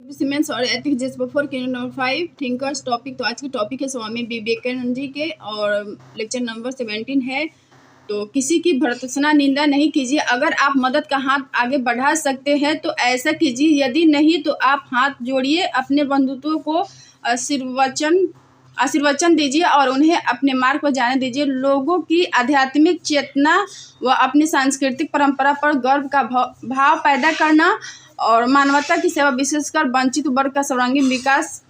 Siemens और ethics just before के number 5 thinkers topic. तो आज की टॉपिक है स्वामी विवेकानंद जी के और लेक्चर नंबर 17 है। तो किसी की भर्त्सना निंदा नहीं कीजिए। अगर आप मदद का हाथ आगे बढ़ा सकते हैं तो ऐसा कीजिए, यदि नहीं तो आप हाथ जोड़िए, अपने बंधुत्व को आशीर्वचन दीजिए और उन्हें अपने मार्ग पर जाने दीजिए। लोगों की आध्यात्मिक चेतना व अपनी सांस्कृतिक परंपरा पर गर्व का भाव पैदा करना और मानवता की सेवा, विशेषकर वंचित वर्ग का सर्वांगीण विकास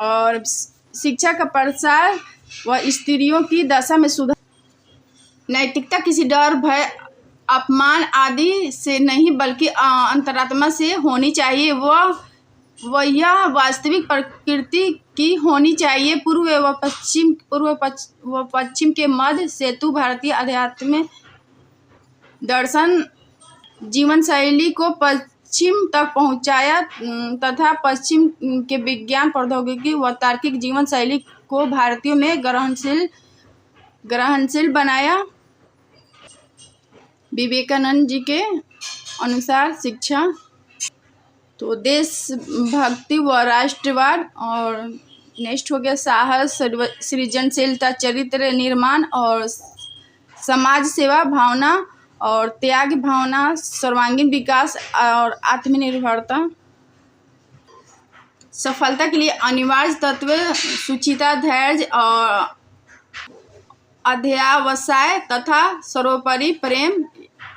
और शिक्षा का प्रसार व स्त्रियों की दशा में सुधार। नैतिकता किसी डर, भय, अपमान आदि से नहीं बल्कि अंतरात्मा से होनी चाहिए। वह यह वास्तविक प्रकृति की होनी चाहिए। पूर्व व पश्चिम के मध्य सेतु भारतीय आध्यात्मिक दर्शन जीवन शैली को पश्चिम तक पहुंचाया तथा पश्चिम के विज्ञान, प्रौद्योगिकी व तार्किक जीवन शैली को भारतीयों में ग्रहणशील बनाया। विवेकानंद जी के अनुसार शिक्षा तो देशभक्ति व राष्ट्रवाद, और नेक्स्ट हो गया साहस, सृजनशीलता, चरित्र निर्माण और समाज सेवा भावना और त्याग भावना, सर्वांगीण विकास और आत्मनिर्भरता। सफलता के लिए अनिवार्य तत्व सुचिता, धैर्य और अध्यवसाय तथा सर्वोपरि प्रेम।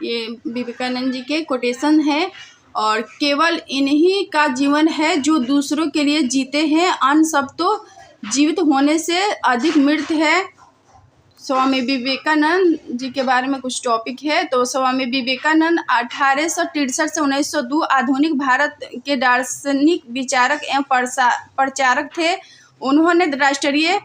ये विवेकानंद जी के कोटेशन है। और केवल इन्हीं का जीवन है जो दूसरों के लिए जीते हैं, अन्य सब तो जीवित होने से अधिक मृत है। स्वामी विवेकानंद जी के बारे में कुछ टॉपिक है। तो स्वामी विवेकानंद 1863 से 1902 आधुनिक भारत के दार्शनिक, विचारक एवं प्रचारक थे। उन्होंने राष्ट्रीय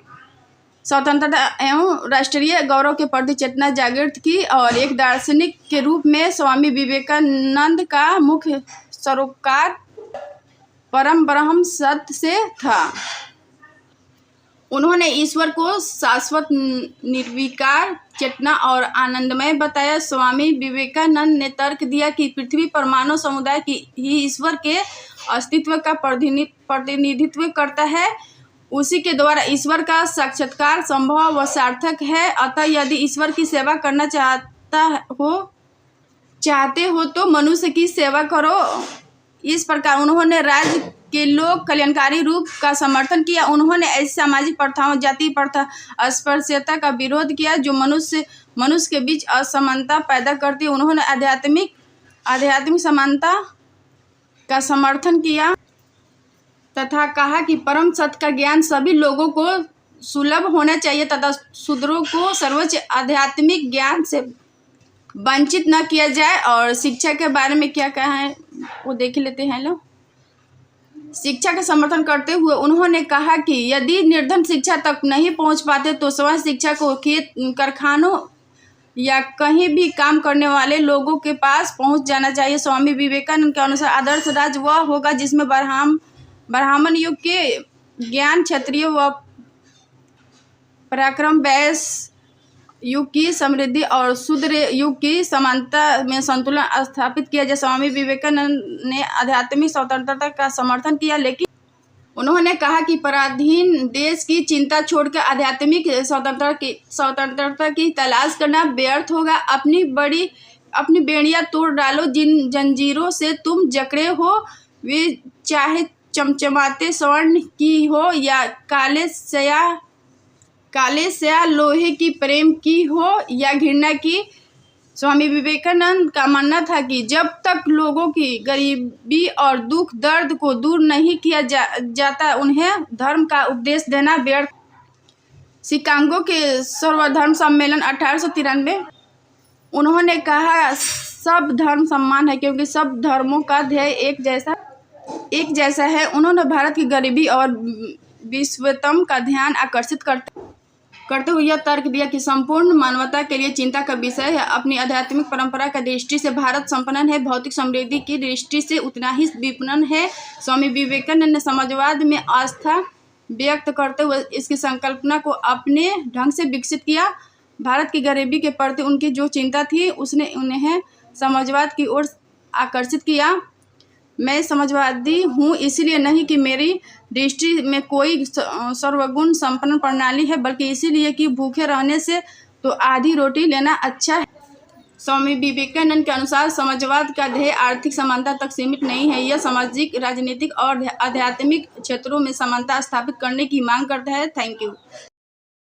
स्वतंत्रता एवं राष्ट्रीय गौरव के प्रति चेतना जागृत की और एक दार्शनिक के रूप में स्वामी विवेकानंद का मुख्य सरोकार परम ब्रह्म सत्य से था। उन्होंने ईश्वर को शाश्वत, निर्विकार, चेतना और आनंदमय बताया। स्वामी विवेकानंद ने तर्क दिया कि पृथ्वी पर मानव समुदाय की ही ईश्वर के अस्तित्व का प्रतिनिधित्व करता है। उसी के द्वारा ईश्वर का साक्षात्कार संभव व सार्थक है। अतः यदि ईश्वर की सेवा करना चाहते हो तो मनुष्य की सेवा करो। इस प्रकार उन्होंने राज्य के लोक कल्याणकारी रूप का समर्थन किया। उन्होंने ऐसी सामाजिक प्रथाओं, जाति प्रथा, अस्पृश्यता का विरोध किया जो मनुष्य के बीच असमानता पैदा करती है। उन्होंने आध्यात्मिक समानता का समर्थन किया तथा कहा कि परम सत्य का ज्ञान सभी लोगों को सुलभ होना चाहिए तथा शूद्रों को सर्वोच्च आध्यात्मिक ज्ञान से वंचित न किया जाए। और शिक्षा के बारे में क्या कहा है वो देख लेते हैं लोग। शिक्षा का समर्थन करते हुए उन्होंने कहा कि यदि निर्धन शिक्षा तक नहीं पहुंच पाते तो स्वयं शिक्षा को खेत, कारखानों या कहीं भी काम करने वाले लोगों के पास पहुंच जाना चाहिए। स्वामी विवेकानंद के अनुसार आदर्श राज्य वह होगा जिसमें ब्राह्मण युग के ज्ञान, क्षत्रिय व पराक्रम, वैश्य युग की समृद्धि और शूद्र युग की समानता में संतुलन स्थापित किया जाए। स्वामी विवेकानंद ने आध्यात्मिक स्वतंत्रता का समर्थन किया, लेकिन उन्होंने कहा कि पराधीन देश की चिंता छोड़कर आध्यात्मिक स्वतंत्रता की तलाश करना व्यर्थ होगा। अपनी बेड़ियां तोड़ डालो। जिन जंजीरों से तुम जकड़े हो वे चाहे चमचमाते स्वर्ण की हो या काले स्या लोहे की, प्रेम की हो या घृणा की। स्वामी विवेकानंद का मानना था कि जब तक लोगों की गरीबी और दुख दर्द को दूर नहीं किया जाता उन्हें धर्म का उपदेश देना व्यर्थ। शिकागो के सर्वधर्म सम्मेलन 1893 उन्होंने कहा सब धर्म समान है क्योंकि सब धर्मों का ध्येय एक जैसा है। उन्होंने भारत की गरीबी और विषमता का ध्यान आकर्षित करते हुए यह तर्क दिया कि संपूर्ण मानवता के लिए चिंता का विषय है। अपनी आध्यात्मिक परंपरा की दृष्टि से भारत संपन्न है, भौतिक समृद्धि की दृष्टि से उतना ही विपन्न है। स्वामी विवेकानंद ने समाजवाद में आस्था व्यक्त करते हुए इसकी संकल्पना को अपने ढंग से विकसित किया। भारत की गरीबी के प्रति उनकी जो चिंता थी उसने उन्हें समाजवाद की ओर आकर्षित किया। मैं समझवादी हूँ, इसलिए नहीं कि मेरी दृष्टि में कोई सर्वगुण संपन्न प्रणाली है, बल्कि इसीलिए कि भूखे रहने से तो आधी रोटी लेना अच्छा है। स्वामी विवेकानंद के अनुसार समाजवाद का ध्येय आर्थिक समानता तक सीमित नहीं है, यह सामाजिक, राजनीतिक और आध्यात्मिक क्षेत्रों में समानता स्थापित करने की मांग करता है। Thank you.